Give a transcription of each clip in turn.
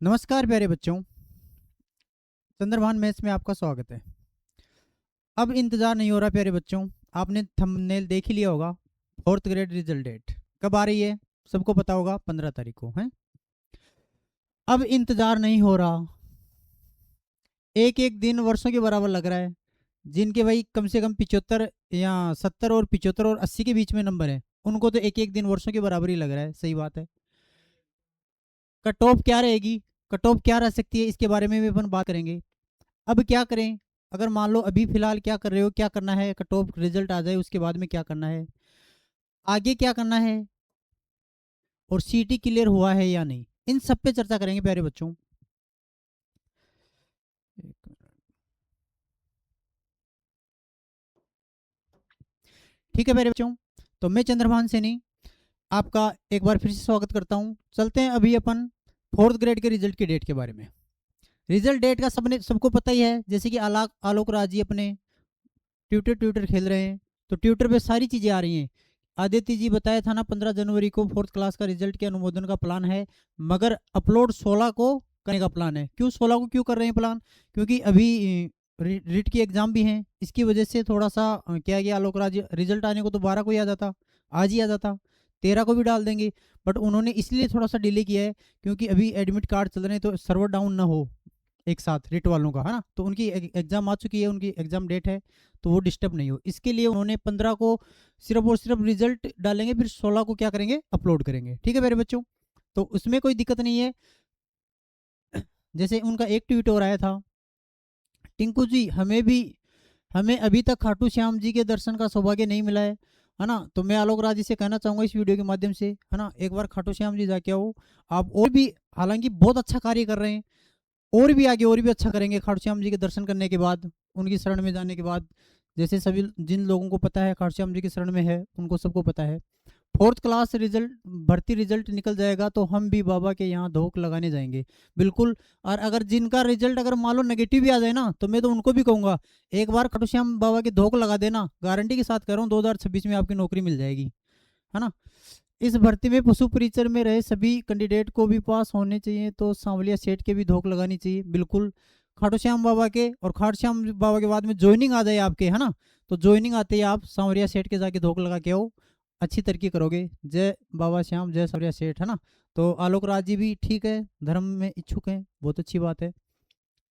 नमस्कार प्यारे बच्चों, चंद्रभान मैथ्स में आपका स्वागत है। अब इंतज़ार नहीं हो रहा प्यारे बच्चों, आपने थंबनेल देख ही लिया होगा। फोर्थ ग्रेड रिजल्ट डेट कब आ रही है? सबको पता होगा, 15 तारीख को है। अब इंतज़ार नहीं हो रहा, एक एक दिन वर्षों के बराबर लग रहा है। जिनके भाई कम से कम 75 या 70 और 75 और 80 के बीच में नंबर है, उनको तो एक एक दिन वर्षों के बराबर ही लग रहा है। सही बात है। कट ऑफ क्या रहेगी, कट ऑफ क्या रह सकती है, इसके बारे में भी अपन बात करेंगे। अब क्या करें? अगर मान लो अभी फिलहाल क्या कर रहे हो, क्या करना है, कट ऑफ रिजल्ट आ जाए उसके बाद में क्या करना है, आगे क्या करना है, और सीटी क्लियर हुआ है या नहीं, इन सब पे चर्चा करेंगे प्यारे बच्चों। ठीक है प्यारे बच्चों, तो मैं चंद्रभान सैनी आपका एक बार फिर से स्वागत करता हूँ। चलते हैं अभी अपन फोर्थ ग्रेड के रिजल्ट की डेट के बारे में। रिजल्ट डेट का सबको पता ही है। जैसे कि आलोक राज जी अपने ट्विटर ट्विटर खेल रहे हैं, तो ट्विटर पे सारी चीज़ें आ रही हैं। आदित्य जी बताया था ना, 15 जनवरी को फोर्थ क्लास का रिजल्ट के अनुमोदन का प्लान है, मगर अपलोड 16 को करने का प्लान है। क्यों 16 को क्यों कर रहे हैं प्लान? क्योंकि अभी रिट की एग्जाम भी हैं, इसकी वजह से थोड़ा सा क्या गया, आलोक राज रिजल्ट आने को तो 12 को ही आ जाता, आज ही आ जाता, 13 को भी डाल देंगे। बट उन्होंने इसलिए थोड़ा सा डिले किया है क्योंकि अभी एडमिट कार्ड चल रहे हैं, तो सर्वर डाउन ना हो एक साथ रिट वालों का, है ना। तो उनकी एग्जाम आ चुकी है, उनकी एग्जाम डेट है, तो वो डिस्टर्ब नहीं हो, इसके लिए उन्होंने 15 को सिर्फ और सिर्फ रिजल्ट डालेंगे, फिर 16 को क्या करेंगे, अपलोड करेंगे। ठीक है मेरे बच्चों, तो उसमें कोई दिक्कत नहीं है। जैसे उनका एक ट्वीट और आया था, टिंकू जी हमें अभी तक खाटू श्याम जी के दर्शन का सौभाग्य नहीं मिला है ना। तो मैं आलोक राज जी से कहना चाहूंगा इस वीडियो के माध्यम से, है ना, एक बार खाटू श्याम जी जाके आओ आप। और भी हालांकि बहुत अच्छा कार्य कर रहे हैं, और भी आगे और भी अच्छा करेंगे खाटू श्याम जी के दर्शन करने के बाद, उनकी शरण में जाने के बाद। जैसे सभी जिन लोगों को पता है खाटू श्याम जी की शरण में है, उनको सबको पता है। फोर्थ क्लास रिजल्ट भर्ती रिजल्ट निकल जाएगा तो हम भी बाबा के यहाँ धोख लगाने जाएंगे, बिल्कुल। और अगर जिनका रिजल्ट अगर मान लो नेगेटिव भी आ जाए ना, तो मैं तो उनको भी कहूंगा एक बार खाटू श्याम बाबा के धोख लगा देना, गारंटी के साथ कह रहा हूँ 2026 में आपकी नौकरी मिल जाएगी, है ना। इस भर्ती में पशु परिचर में रहे सभी कैंडिडेट को भी पास होने चाहिए, तो सांवलिया सेठ के भी धोख लगानी चाहिए, बिल्कुल। खाटू श्याम बाबा के और खाटू श्याम बाबा के बाद में ज्वाइनिंग आ जाए आपके, है ना, तो ज्वाइनिंग आते ही आप सांवरिया सेठ के जाके धोख लगा के आओ, अच्छी तरक्की करोगे। जय बाबा श्याम, जय सांवरिया सेठ, है ना। तो आलोक राज जी भी ठीक है, धर्म में इच्छुक हैं, बहुत अच्छी बात है।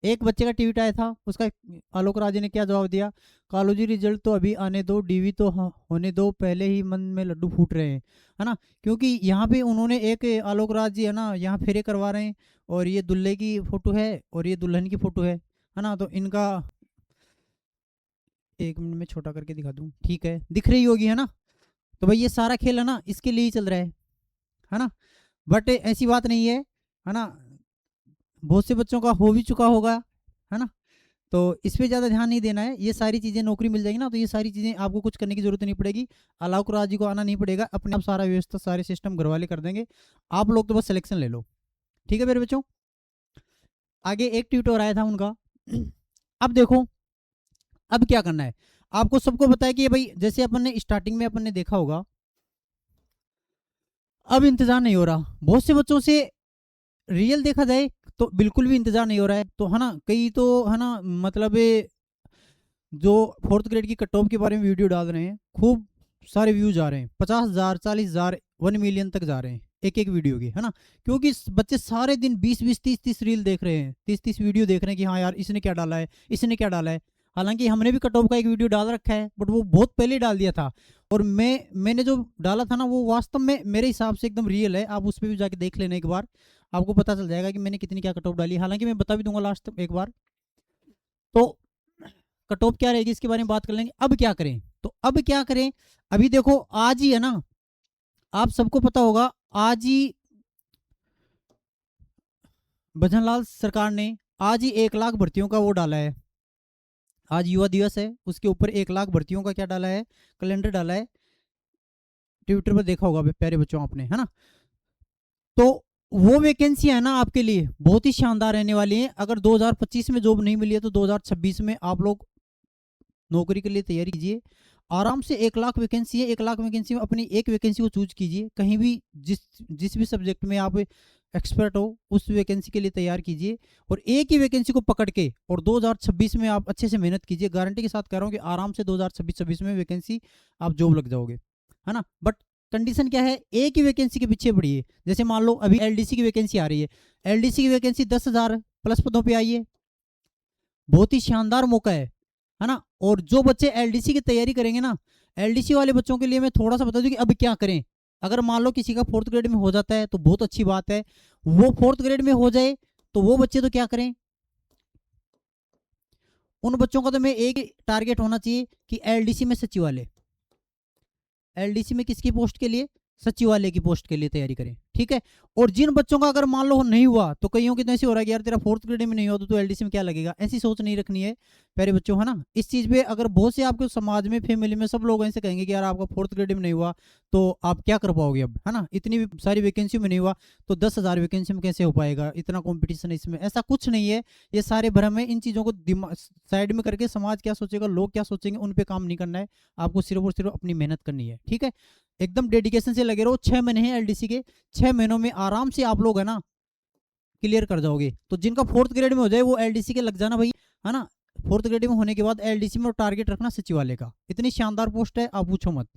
एक बच्चे का ट्वीट आया था, उसका आलोक राज ने क्या जवाब दिया, कालू जी रिजल्ट तो अभी आने दो, डीवी तो होने दो, पहले ही मन में लड्डू फूट रहे हैं, है ना। क्योंकि यहाँ पे उन्होंने एक आलोक राज जी, है ना, यहाँ फेरे करवा रहे हैं, और ये दुल्हे की फोटो है और ये दुल्हन की फोटो है ना। तो इनका एक मिनट में छोटा करके दिखा दूं, ठीक है, दिख रही होगी, है ना। तो भाई ये सारा खेल, है ना, इसके लिए ही चल रहा है ना। बट ऐसी बात नहीं है ना, बहुत से बच्चों का हो भी चुका होगा, है ना। तो इस पे ज़्यादा ध्यान नहीं देना है, ये सारी चीज़ें नौकरी मिल जाएगी ना, तो ये सारी चीज़ें आपको कुछ करने की जरूरत नहीं पड़ेगी। अलाउक राज जी को आना नहीं पड़ेगा, अपने आप सारा व्यवस्था सारे सिस्टम घर वाले कर देंगे, आप लोग तो बस सिलेक्शन ले लो। ठीक है मेरे बच्चों, आगे एक ट्वीट और आया था उनका। अब देखो, अब क्या करना है, आपको सबको पता है कि भाई जैसे अपन ने स्टार्टिंग में अपन ने देखा होगा, अब इंतजार नहीं हो रहा बहुत से बच्चों से। रियल देखा जाए तो बिल्कुल भी इंतजार नहीं हो रहा है, तो है ना, कई तो है ना, मतलब जो फोर्थ ग्रेड की कट ऑफ के बारे में वीडियो डाल रहे हैं, खूब सारे व्यूज आ रहे हैं, 50,000 40,000 1 मिलियन तक जा रहे हैं एक एक वीडियो के, है ना। क्योंकि बच्चे सारे दिन 20 20 30 30 रील देख रहे हैं, 30 30 वीडियो देख रहे हैं कि हाँ यार इसने क्या डाला है, इसने क्या डाला है। हालांकि हमने भी कट ऑफ का एक वीडियो डाल रखा है, बट वो बहुत पहले डाल दिया था, और मैंने जो डाला था ना, वो वास्तव में मेरे हिसाब से एकदम रियल है। आप उस पर भी जाके देख लेना एक बार, आपको पता चल जाएगा कि मैंने कितनी क्या कट ऑफ डाली। हालांकि मैं बता भी दूंगा लास्ट एक बार। तो कट ऑफ क्या रहेगी इसके बारे में बात कर लेंगे। अब क्या करें, तो अब क्या करें, अभी देखो आज ही, है ना, आप सबको पता होगा, आज ही भजनलाल सरकार ने आज ही 1 लाख भर्तियों का वो डाला है। आज युवा दिवस है, उसके ऊपर 1 लाख भर्तियों का क्या डाला है, कैलेंडर डाला है। ट्विटर पर देखा होगा प्यारे बच्चों आपने, है ना। तो वो वैकेंसी है ना आपके लिए बहुत ही शानदार रहने वाली है। अगर 2025 में जॉब नहीं मिली है, तो 2026 में आप लोग नौकरी के लिए तैयारी कीजिए। आराम से 1 लाख वैकेंसी है, 1 लाख वैकेंसी में अपनी एक वैकेंसी को चूज कीजिए, कहीं भी जिस भी सब्जेक्ट में आप एक्सपर्ट हो उस वैकेंसी के लिए तैयार कीजिए, और एक ही वैकेंसी को पकड़ के और 2026 में आप अच्छे से मेहनत कीजिए। गारंटी के साथ कह रहा हूँ कि आराम से 2026 में वैकेंसी आप जॉब लग जाओगे, है ना। बट कंडीशन क्या है, एक ही वैकेंसी के पीछे पड़िए। जैसे मान लो अभी एलडीसी की वैकेंसी आ रही है, एलडीसी की वैकेंसी 10,000 प्लस पदों पे आई है, बहुत ही शानदार मौका है ना। और जो बच्चे एलडीसी की तैयारी करेंगे ना, एलडीसी वाले बच्चों के लिए मैं थोड़ा सा बता दूं कि अब क्या करें। अगर मान लो किसी का 4th ग्रेड में हो जाता है तो बहुत अच्छी बात है, वो 4th ग्रेड में हो जाए तो वो बच्चे तो क्या करें, उन बच्चों का तो मैं एक टारगेट होना चाहिए कि एलडीसी में सचिवालय, एलडीसी में किसकी पोस्ट के लिए, सचिवालय की पोस्ट के लिए तैयारी करें, ठीक है। और जिन बच्चों का अगर मान लो नहीं हुआ, तो कईयों की तो ऐसे हो रहा है कि यार तेरा 4th ग्रेड में नहीं हुआ तो एलडीसी में क्या लगेगा, ऐसी सोच नहीं रखनी है प्यारे बच्चों, है ना। इस चीज पे अगर बहुत से आपके समाज में, फैमिली में सब लोग ऐसे कहेंगे कि यार आपका 4th ग्रेड में नहीं हुआ तो आप क्या कर पाओगे अब, है ना, इतनी सारी वैकेंसी में नहीं हुआ तो 10,000 वैकेंसी में कैसे हो पाएगा, इतना कॉम्पिटिशन है इसमें, ऐसा कुछ नहीं है। ये सारे भ्रम है, इन चीजों को साइड में करके समाज क्या सोचेगा, लोग क्या सोचेंगे, उन पे काम नहीं करना है। आपको सिर्फ और सिर्फ अपनी मेहनत करनी है, ठीक है। एकदम डेडिकेशन से लगे रहो। 6 महीने हैं एलडीसी के, 6 महीनों में आराम से आप लोग है ना क्लियर कर जाओगे। तो जिनका 4th ग्रेड में हो जाए वो एलडीसी के लग जाना भाई, है ना। 4th ग्रेड में होने के बाद एलडीसी में टारगेट रखना सचिवालय का, इतनी शानदार पोस्ट है आप पूछो मत।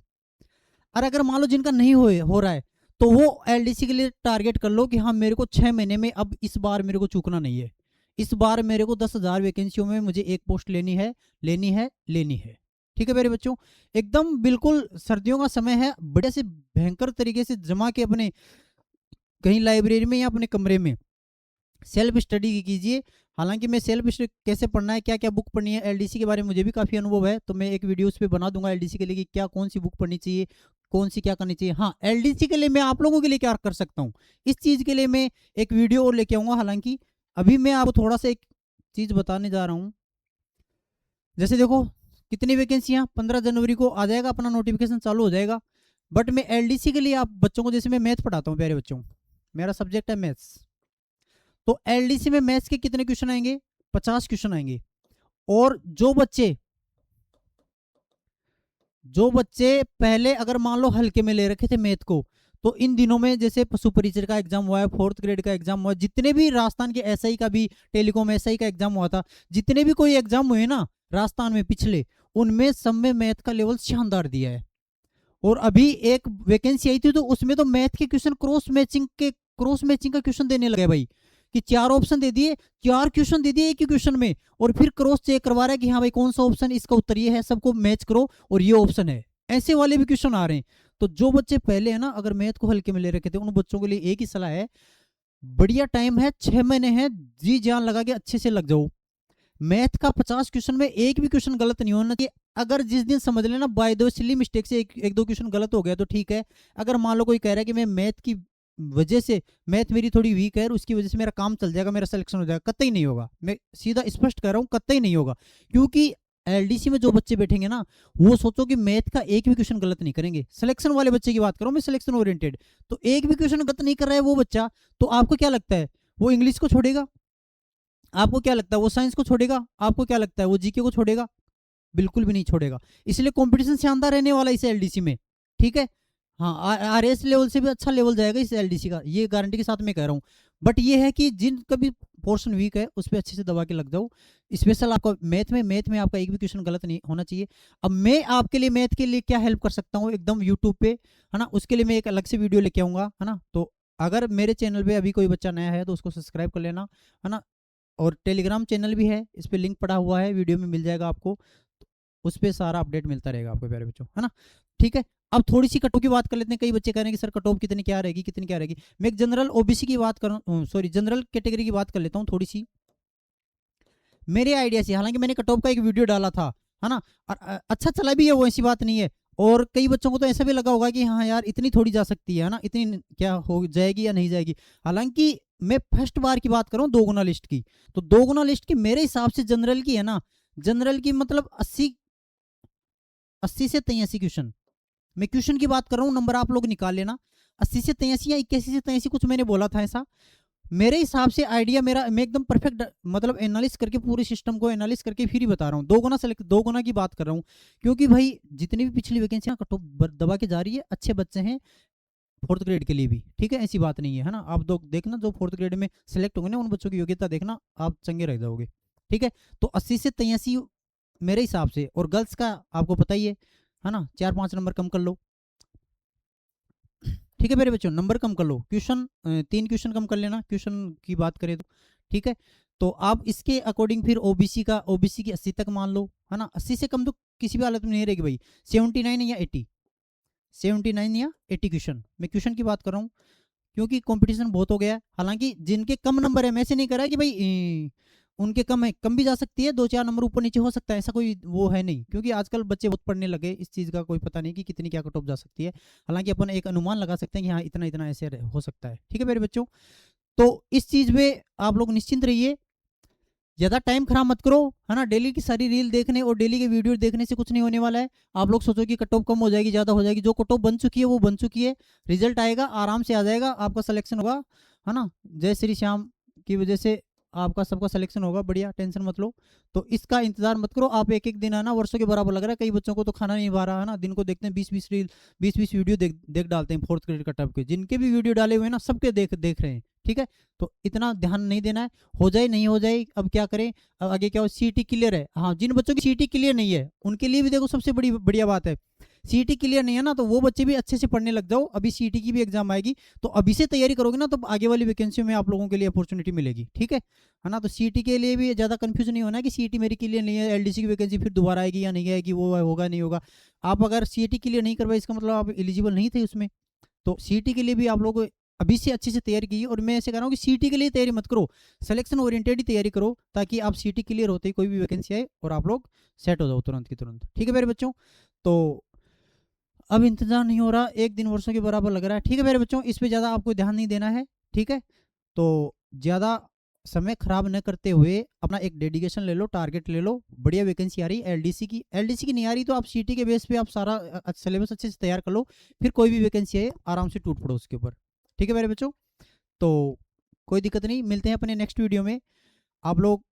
और अगर मान लो जिनका नहीं हो रहा है तो वो एलडीसी के लिए टारगेट कर लो कि हाँ मेरे को 6 महीने में, अब इस बार मेरे को चूकना नहीं है, इस बार मेरे को 10,000 वैकेंसियों में मुझे एक पोस्ट लेनी है, लेनी है, लेनी है, ठीक है मेरे बच्चों। एकदम बिल्कुल सर्दियों का समय है, बड़े से भयंकर तरीके से जमा के अपने कहीं लाइब्रेरी में या अपने कमरे में सेल्फ स्टडी कीजिए। हालांकि मैं सेल्फ स्टडी कैसे पढ़ना है, क्या क्या बुक पढ़नी है, एलडीसी के बारे में मुझे भी काफ़ी अनुभव है, तो मैं एक वीडियो उस पर बना दूंगा एलडीसी के लिए कि क्या कौन सी बुक पढ़नी चाहिए, कौन सी क्या करनी चाहिए। हाँ, एलडीसी के लिए मैं आप लोगों के लिए क्या कर सकता हूँ, इस चीज़ के लिए मैं एक वीडियो और लेके आऊँगा। हालांकि अभी मैं आपको थोड़ा सा एक चीज़ बताने जा रहा हूँ। जैसे देखो कितनी वैकेंसियाँ, 15 जनवरी को आ जाएगा अपना नोटिफिकेशन चालू हो जाएगा। बट मैं एलडीसी के लिए आप बच्चों को, जैसे मैं मैथ पढ़ाता हूँ प्यारे बच्चों, मेरा सब्जेक्ट है मैथ्स, तो एलडीसी में मैथ्स के कितने क्वेश्चन आएंगे, 50 क्वेश्चन आएंगे। और जो बच्चे पहले अगर मान लो हल्के में ले रखे थे मैथ को, तो इन दिनों में जैसे पशु परिचय का एग्जाम हुआ है, 4th ग्रेड का एग्जाम हुआ है, जितने भी राजस्थान के एसआई का भी, टेलीकॉम एसआई का एग्जाम हुआ था, जितने भी कोई एग्जाम हुए ना राजस्थान में पिछले, उनमें सब में मैथ का लेवल शानदार दिया है। और अभी एक वैकेंसी आई थी तो उसमें तो मैथ के क्वेश्चन क्रॉस मैचिंग का क्वेश्चन देने लगे भाई, कि 4 ऑप्शन दे दिए, 4 क्वेश्चन दे दिए एक ही क्वेश्चन में, और फिर क्रॉस चेक करवा रहा है कि हाँ भाई कौन सा ऑप्शन इसका उत्तर ये है, सबको मैच करो और ये ऑप्शन है। ऐसे वाले भी क्वेश्चन आ रहे हैं। तो जो बच्चे पहले है ना अगर मैथ को हल्के में ले रखे थे, उन बच्चों के लिए एक ही सलाह है, बढ़िया टाइम है, 6 महीने हैं, जी जान लगा के अच्छे से लग जाओ। मैथ का 50 क्वेश्चन में एक भी क्वेश्चन गलत नहीं होना चाहिए। अगर जिस दिन समझ लेना बाय द सिली मिस्टेक से एक दो क्वेश्चन गलत हो गया तो ठीक है। अगर मान लो कोई कह रहा है कि मैं मैथ की वजह से, मैथ मेरी थोड़ी वीक है और उसकी वजह से मेरा काम चल जाएगा, मेरा सिलेक्शन हो जाएगा, कतई नहीं होगा। मैं सीधा स्पष्ट कर रहा हूँ, कतई नहीं होगा। क्योंकि एलडीसी में जो बच्चे बैठेंगे ना, वो सोचो कि मैथ का एक भी क्वेश्चन गलत नहीं करेंगे। सिलेक्शन वाले बच्चे की बात करूं मैं, सिलेक्शन ओरिएंटेड, तो एक भी क्वेश्चन गलत नहीं कर रहा है वो बच्चा, तो आपको क्या लगता है वो इंग्लिश को छोड़ेगा? आपको क्या लगता है वो साइंस को छोड़ेगा? आपको क्या लगता है वो जीके को छोड़ेगा? बिल्कुल भी नहीं छोड़ेगा। इसलिए कंपटीशन शानदार रहने वाला है इस एलडीसी में, ठीक है। हाँ, आरएस लेवल से भी अच्छा लेवल जाएगा इस एलडीसी का, ये गारंटी के साथ मैं कह रहा हूँ। बट ये है कि जिनका भी पोर्शन वीक है उस पर अच्छे से दबा के लग जाओ। स्पेशल आपका मैथ में आपका एक भी क्वेश्चन गलत नहीं होना चाहिए। अब मैं आपके लिए मैथ के लिए क्या हेल्प कर सकता हूँ एकदम यूट्यूब पे, है ना, उसके लिए मैं एक अलग से वीडियो लेके आऊँगा, है ना। तो अगर मेरे चैनल पे अभी कोई बच्चा नया है तो उसको सब्सक्राइब कर लेना, है ना। और टेलीग्राम चैनल भी है, इस पर लिंक पड़ा हुआ है, वीडियो में मिल जाएगा आपको, उस पर सारा अपडेट मिलता रहेगा आपको प्यारे बच्चों, है ना। ठीक है, अब थोड़ी सी कटऑफ की बात कर लेते हैं। कई बच्चे कह रहे हैं कि सर कटऑफ कितनी क्या रहेगी, कितनी क्या रहेगी। मैं एक जनरल ओबीसी की बात कर, सॉरी जनरल कैटेगरी की बात कर लेता हूँ थोड़ी सी मेरे आइडिया से। हालांकि मैंने कटऑफ का एक वीडियो डाला था, है ना, और अच्छा चला भी है वो, ऐसी बात नहीं है। और कई बच्चों को तो ऐसा भी लगा होगा कि हाँ यार इतनी थोड़ी जा सकती है ना, इतनी क्या हो जाएगी या नहीं जाएगी। हालांकि मैं फर्स्ट बार की बात करूँ 2 गुना लिस्ट की, तो 2 गुना लिस्ट की मेरे हिसाब से जनरल की है ना, जनरल की मतलब 80 से 83 क्वेश्चन, मैं क्वेश्चन की बात कर रहा हूँ, नंबर आप लोग निकाल लेना। 80 से 83 या 81 से 83 कुछ मैंने बोला था ऐसा। मेरे हिसाब से आइडिया मेरा, मैं एकदम परफेक्ट मतलब एनालिस करके पूरे सिस्टम को एनालिस करके फिर ही बता रहा हूँ। 2 गुना सेलेक्ट, 2 गुना की बात कर रहा हूँ, क्योंकि भाई जितनी भी पिछली वैकेंसी कट ऑफ दबा के जा रही है, अच्छे बच्चे हैं फोर्थ ग्रेड के लिए भी, ठीक है, ऐसी बात नहीं है, है ना। आप दो देखना जो फोर्थ ग्रेड में सेलेक्ट होंगे ना, उन बच्चों की योग्यता देखना, आप चंगे रह जाओगे, ठीक है। तो 80 से 83 मेरे हिसाब से, और गर्ल्स का आपको पता ही है ना, 4-5 नंबर कम कर लो, ठीक है मेरे बच्चों, नंबर कम कर लो, क्वेश्चन 3 क्वेश्चन कम कर लेना, क्वेश्चन की बात करें तो, ठीक है। तो आप इसके अकॉर्डिंग फिर ओबीसी की 80 तक मान लो, है ना। 80 से कम तो किसी भी हालत में नहीं रहेगी भाई, 79 या 80, 79 या 80 क्वेश्चन, मैं क्वेश्चन की बात कर रहा हूँ, क्योंकि कंपटीशन बहुत हो गया है। हालांकि जिनके कम नंबर है, मैं से नहीं कह रहा कि भाई उनके कम है, कम भी जा सकती है, 2-4 नंबर ऊपर नीचे हो सकता है, ऐसा कोई वो है नहीं, क्योंकि आजकल बच्चे बहुत पढ़ने लगे, इस चीज़ का कोई पता नहीं कि कितनी क्या कट ऑफ जा सकती है। हालांकि अपन एक अनुमान लगा सकते हैं कि हाँ इतना इतना ऐसे हो सकता है, ठीक है मेरे बच्चों। तो इस चीज़ में आप लोग निश्चिंत रहिए, ज़्यादा टाइम खराब मत करो, है ना। डेली की सारी रील देखने और डेली के वीडियो देखने से कुछ नहीं होने वाला है। आप लोग सोचो कि कट ऑफ कम हो जाएगी, ज़्यादा हो जाएगी, जो कट ऑफ बन चुकी है वो बन चुकी है, रिजल्ट आएगा आराम से आ जाएगा, आपका सिलेक्शन होगा, है ना। जय श्री श्याम की वजह से आपका सबका सिलेक्शन होगा, बढ़िया, टेंशन मत लो। तो इसका इंतजार मत करो आप, एक एक दिन आना वर्षों के बराबर लग रहा है, कई बच्चों को तो खाना नहीं पा रहा, है ना। दिन को देखते हैं 20-20 रील, 20-20 वीडियो देख डालते हैं फोर्थ ग्रेड कट ऑफ के, जिनके भी वीडियो डाले हुए हैं ना सबके देख रहे हैं, ठीक है। तो इतना ध्यान नहीं देना है, हो जाए नहीं हो जाए, अब क्या करें। अब आगे क्या हो, सीईटी क्लियर है, हाँ जिन बच्चों की सीईटी क्लियर नहीं है उनके लिए भी देखो सबसे बड़ी बढ़िया बात है, सीईटी क्लियर नहीं है ना, तो वो बच्चे भी अच्छे से पढ़ने लग जाओ, अभी सीईटी की भी एग्जाम आएगी, तो अभी से तैयारी करोगे ना, तो आगे वाली वैकेंसी में आप लोगों के लिए अपॉर्चुनिटी मिलेगी, ठीक है ना। तो सीईटी के लिए भी ज़्यादा कंफ्यूजन नहीं होना है कि सीईटी मेरी क्लियर नहीं है, एलडीसी की वैकेंसी फिर दोबारा आएगी या नहीं आएगी, वो होगा नहीं होगा। आप अगर सीईटी क्लियर नहीं करवाए, इसका मतलब आप एलिजिबल नहीं थे उसमें। तो सीईटी के लिए भी आप लोग अभी से अच्छे से तैयारी कीजिए, और मैं ऐसे कह रहा हूँ कि सीईटी के लिए तैयारी मत करो, सिलेक्शन ओरिएंटेड ही तैयारी करो, ताकि आप सीईटी क्लियर होते ही कोई भी वैकेंसी आए और आप लोग सेट हो जाओ तुरंत की तुरंत, ठीक है मेरे बच्चों। तो अब इंतजार नहीं हो रहा, एक दिन वर्षों के बराबर लग रहा है, ठीक है मेरे बच्चों, इस पर ज़्यादा आपको ध्यान नहीं देना है, ठीक है। तो ज़्यादा समय खराब न करते हुए अपना एक डेडिकेशन ले लो, टारगेट ले लो, बढ़िया वैकेंसी आ रही है, एलडीसी की नहीं आ रही तो आप सीटी के बेस पे आप सारा सिलेबस अच्छे से तैयार कर लो, फिर कोई भी वैकेंसी आए आराम से टूट पड़ो उसके ऊपर, ठीक है मेरे बच्चों। तो कोई दिक्कत नहीं, मिलते हैं अपने नेक्स्ट वीडियो में। आप लोग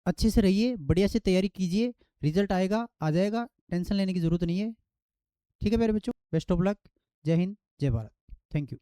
अच्छे से रहिए, बढ़िया से तैयारी कीजिए, रिजल्ट आएगा आ जाएगा, टेंशन लेने की ज़रूरत नहीं है, ठीक है मेरे बच्चों। बेस्ट ऑफ लक, जय हिंद, जय भारत, थैंक यू।